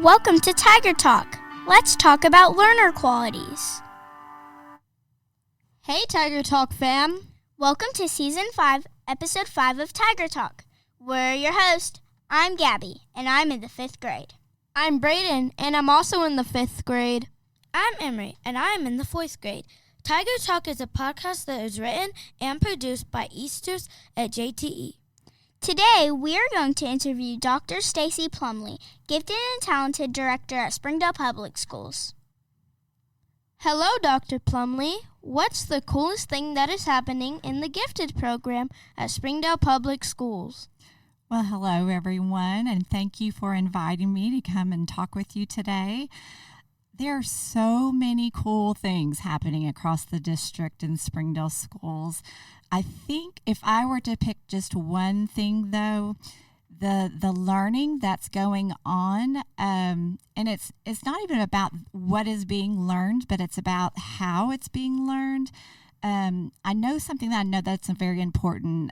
Welcome to Tiger Talk. Let's talk about learner qualities. Hey Tiger Talk fam. Welcome to Season 5, Episode 5 of Tiger Talk. We're your host. I'm Gabby, and I'm in the 5th grade. I'm Brayden, and I'm also in the 5th grade. I'm Emerie, and I'm in the 4th grade. Tiger Talk is a podcast that is written and produced by Easters at JTE. Today, we are going to interview Dr. Stacey Plumlee, gifted and talented director at Springdale Public Schools. Hello, Dr. Plumlee. What's the coolest thing that is happening in the Gifted program at Springdale Public Schools? Well, hello, everyone, and thank you for inviting me to come and talk with you today. There are so many cool things happening across the district and Springdale schools. I think if I were to pick just one thing, though, the learning that's going on, and it's not even about what is being learned, but it's about how it's being learned. I know something that's very important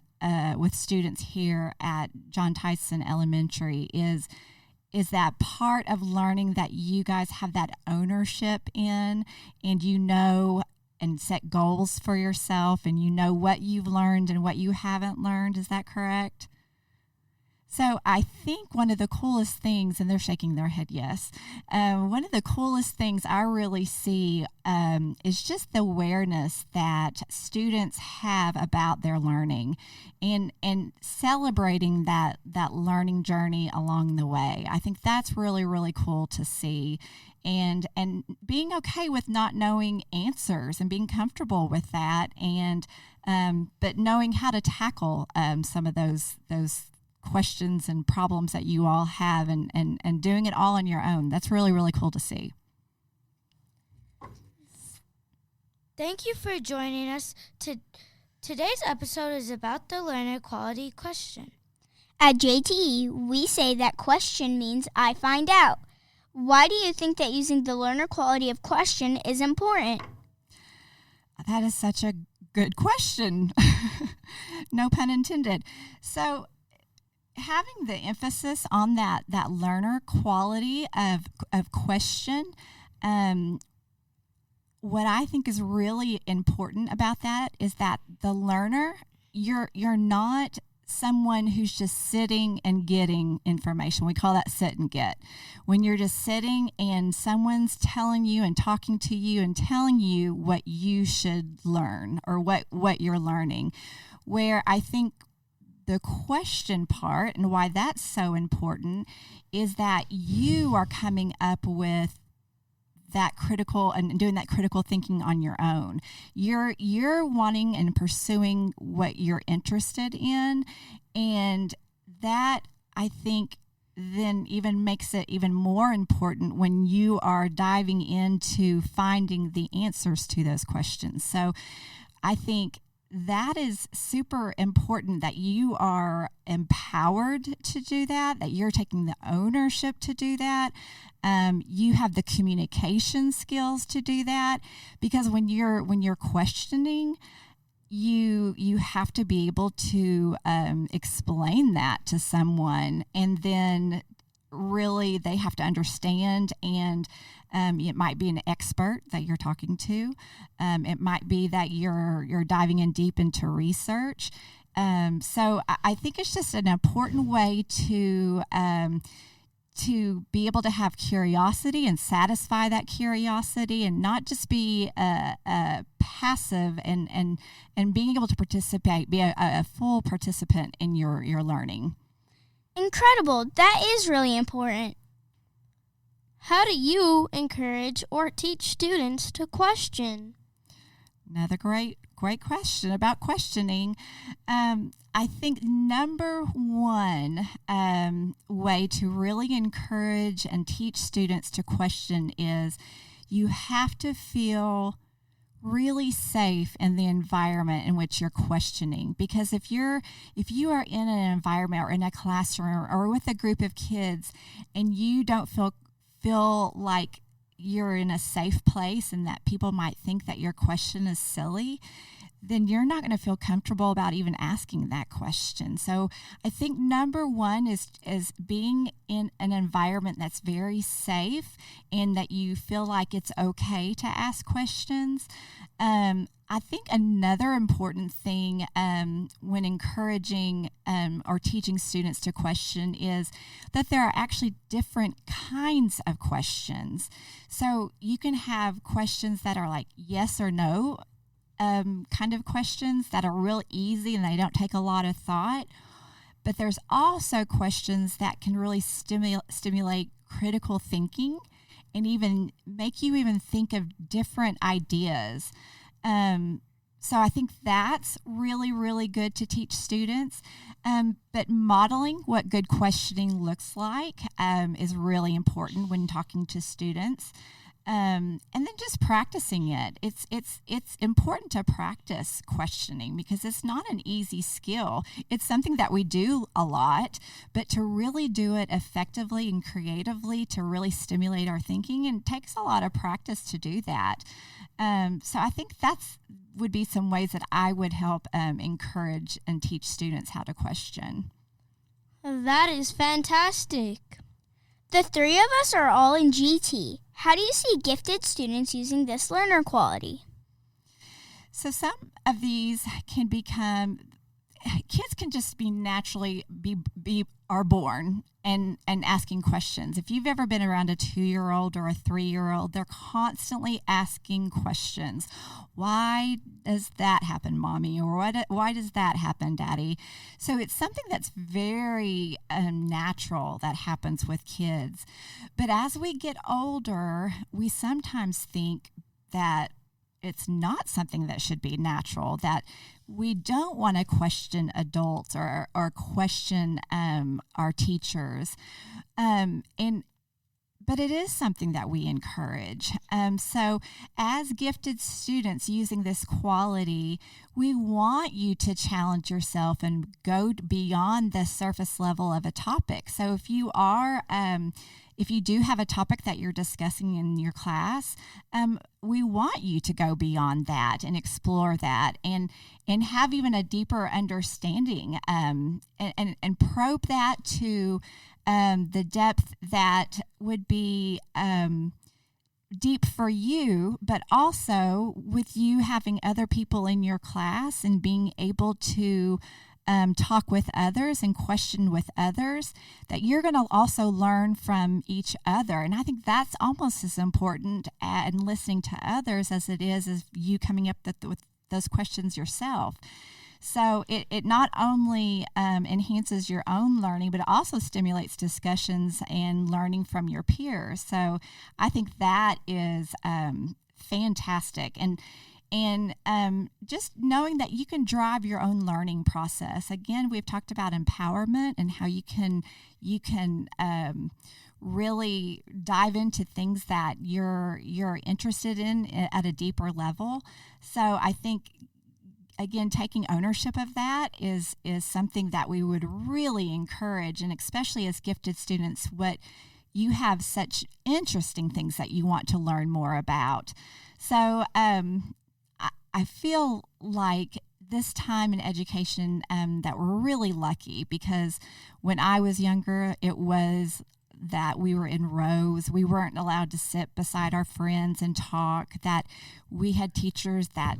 with students here at John Tyson Elementary is that part of learning that you guys have that ownership in, and you know and set goals for yourself, and you know what you've learned and what you haven't learned. Is that correct? So I think one of the coolest things, and they're shaking their head yes, one of the coolest things I really see is just the awareness that students have about their learning and celebrating that learning journey along the way. I think that's really, really cool to see. And being okay with not knowing answers and being comfortable with that, and but knowing how to tackle some of those questions and problems that you all have, and doing it all on your own. That's really, really cool to see. Thank you for joining us. Today's episode is about the learner quality question. At JTE, we say that question means I find out. Why do you think that using the learner quality of question is important? That is such a good question. No pun intended. So having the emphasis on that learner quality of question, what I think is really important about that is that the learner, you're not someone who's just sitting and getting information. We call that sit and get. When you're just sitting and someone's telling you and talking to you and telling you what you should learn or what you're learning. Where I think the question part and why that's so important is that you are coming up with that critical and doing that critical thinking on your own. You're wanting and pursuing what you're interested in, and that I think then even makes it even more important when you are diving into finding the answers to those questions. So I think that is super important, that you are empowered to do that you're taking the ownership to do that. You have the communication skills to do that, because when you're questioning, you have to be able to explain that to someone, and then really they have to understand. And it might be an expert that you're talking to. It might be that you're diving in deep into research. So I think it's just an important way to be able to have curiosity and satisfy that curiosity, and not just be passive, and being able to participate, be a full participant in your learning. Incredible. That is really important. How do you encourage or teach students to question? Another great question about questioning. I think number one way to really encourage and teach students to question is you have to feel really safe in the environment in which you're questioning. Because if you are in an environment or in a classroom or with a group of kids and you don't feel like you're in a safe place, and that people might think that your question is silly, then you're not going to feel comfortable about even asking that question. So I think number one is being in an environment that's very safe and that you feel like it's okay to ask questions. I think another important thing when encouraging or teaching students to question is that there are actually different kinds of questions. So you can have questions that are like yes or no kind of questions that are real easy and they don't take a lot of thought. But there's also questions that can really stimulate critical thinking and even make you even think of different ideas. So I think that's really, really good to teach students. But modeling what good questioning looks like is really important when talking to students. And then just practicing it. It's important to practice questioning because it's not an easy skill. It's something that we do a lot, but to really do it effectively and creatively to really stimulate our thinking, and it takes a lot of practice to do that. So I think would be some ways that I would help encourage and teach students how to question. That is fantastic. The three of us are all in GT. How do you see gifted students using this learner quality? So some of these can become, kids can just be naturally are born and asking questions. If you've ever been around a 2-year-old or a 3-year-old, they're constantly asking questions. Why does that happen, Mommy? Or why does that happen, Daddy? So it's something that's very natural that happens with kids. But as we get older, we sometimes think that it's not something that should be natural, that we don't want to question adults or question our teachers. But it is something that we encourage. So as gifted students using this quality, we want you to challenge yourself and go beyond the surface level of a topic. So if you do have a topic that you're discussing in your class, we want you to go beyond that and explore that and have even a deeper understanding and probe that to the depth that would be deep for you, but also with you having other people in your class and being able to talk with others and question with others, that you're going to also learn from each other. And I think that's almost as important in listening to others as it is as you coming up with those questions yourself. So it not only enhances your own learning, but it also stimulates discussions and learning from your peers. So I think that is fantastic. And just knowing that you can drive your own learning process. Again, we've talked about empowerment and how you can really dive into things that you're interested in at a deeper level. So I think, again, taking ownership of that is something that we would really encourage, and especially as gifted students, what you have such interesting things that you want to learn more about. So I feel like this time in education that we're really lucky, because when I was younger, it was that we were in rows. We weren't allowed to sit beside our friends and talk, that we had teachers that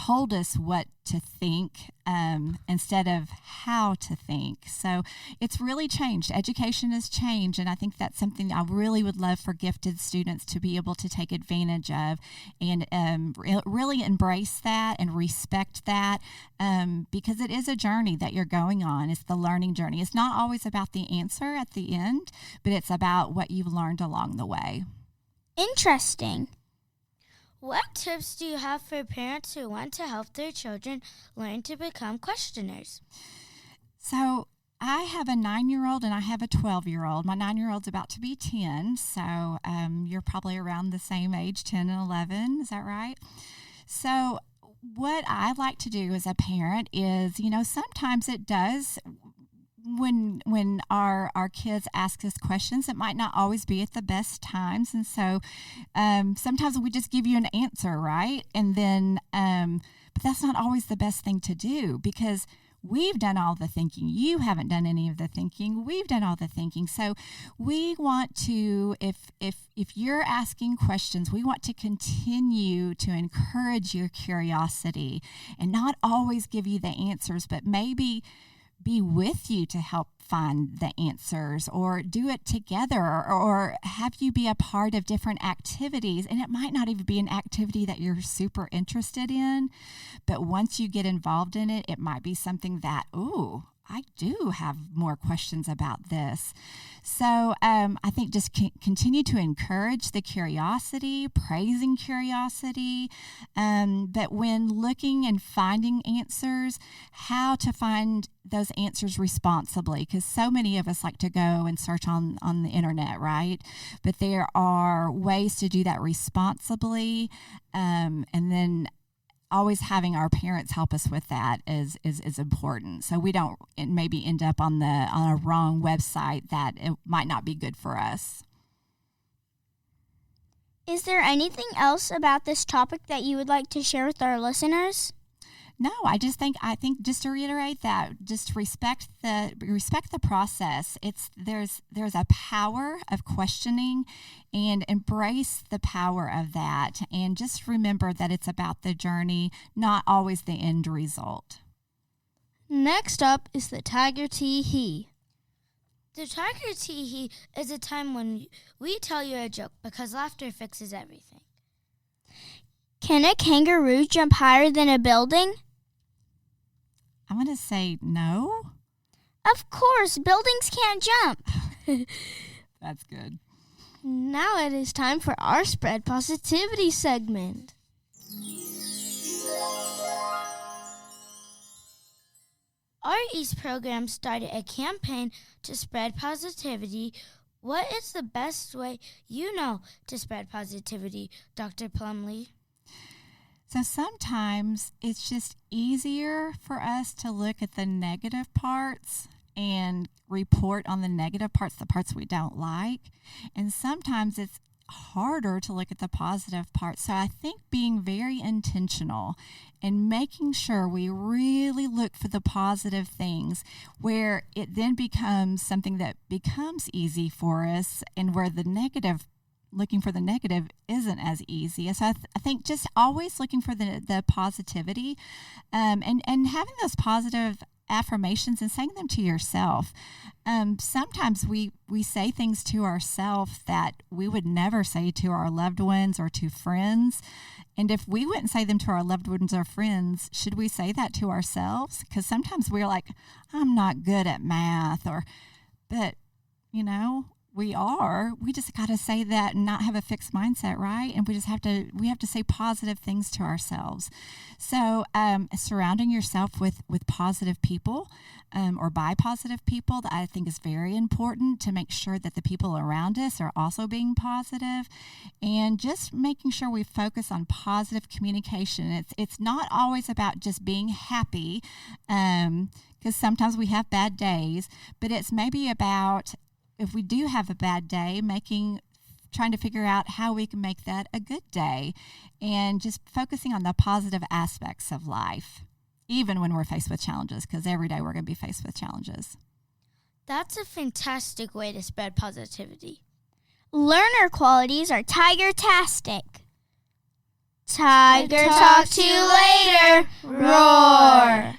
told us what to think instead of how to think. So it's really changed. Education has changed, and I think that's something I really would love for gifted students to be able to take advantage of and really embrace that and respect that because it is a journey that you're going on. It's the learning journey. It's not always about the answer at the end, but it's about what you've learned along the way. Interesting. What tips do you have for parents who want to help their children learn to become questioners? So I have a 9-year-old and I have a 12-year-old. My 9-year-old's about to be 10, so you're probably around the same age, 10 and 11. Is that right? So what I like to do as a parent is, sometimes it does, when our kids ask us questions, it might not always be at the best times. And so sometimes we just give you an answer, right? And then But that's not always the best thing to do because we've done all the thinking. You haven't done any of the thinking. We've done all the thinking. So we want to, if you're asking questions, we want to continue to encourage your curiosity and not always give you the answers, but maybe be with you to help find the answers or do it together or have you be a part of different activities. And it might not even be an activity that you're super interested in, but once you get involved in it, it might be something that, ooh, I do have more questions about this. So I think just continue to encourage the curiosity, praising curiosity, but when looking and finding answers, how to find those answers responsibly, because so many of us like to go and search on the internet, right? But there are ways to do that responsibly, and then always having our parents help us with that is important. So we don't maybe end up on a wrong website that it might not be good for us. Is there anything else about this topic that you would like to share with our listeners? No, I think just to reiterate that, just respect the process. There's a power of questioning, and embrace the power of that, and just remember that it's about the journey, not always the end result. Next up is the Tiger Tee-Hee. The Tiger Tee-Hee is a time when we tell you a joke because laughter fixes everything. Can a kangaroo jump higher than a building? I'm going to say no. Of course, buildings can't jump. That's good. Now it is time for our Spread Positivity segment. Our East program started a campaign to spread positivity. What is the best way you know to spread positivity, Dr. Plumlee? So sometimes it's just easier for us to look at the negative parts and report on the negative parts, the parts we don't like. And sometimes it's harder to look at the positive parts. So I think being very intentional and making sure we really look for the positive things, where it then becomes something that becomes easy for us, and where the negative, looking for the negative, isn't as easy. So I think just always looking for the positivity, and having those positive affirmations and saying them to yourself. Sometimes we say things to ourselves that we would never say to our loved ones or to friends. And if we wouldn't say them to our loved ones or friends, should we say that to ourselves? Because sometimes we're like, I'm not good at math, but we are. We just got to say that and not have a fixed mindset, right? And we have to say positive things to ourselves. So surrounding yourself with positive people, or by positive people, that I think is very important, to make sure that the people around us are also being positive, and just making sure we focus on positive communication. It's not always about just being happy, because sometimes we have bad days, but it's maybe about, if we do have a bad day, trying to figure out how we can make that a good day, and just focusing on the positive aspects of life, even when we're faced with challenges, because every day we're going to be faced with challenges. That's a fantastic way to spread positivity. Learner qualities are tiger-tastic. Tiger, talk to you later. Roar.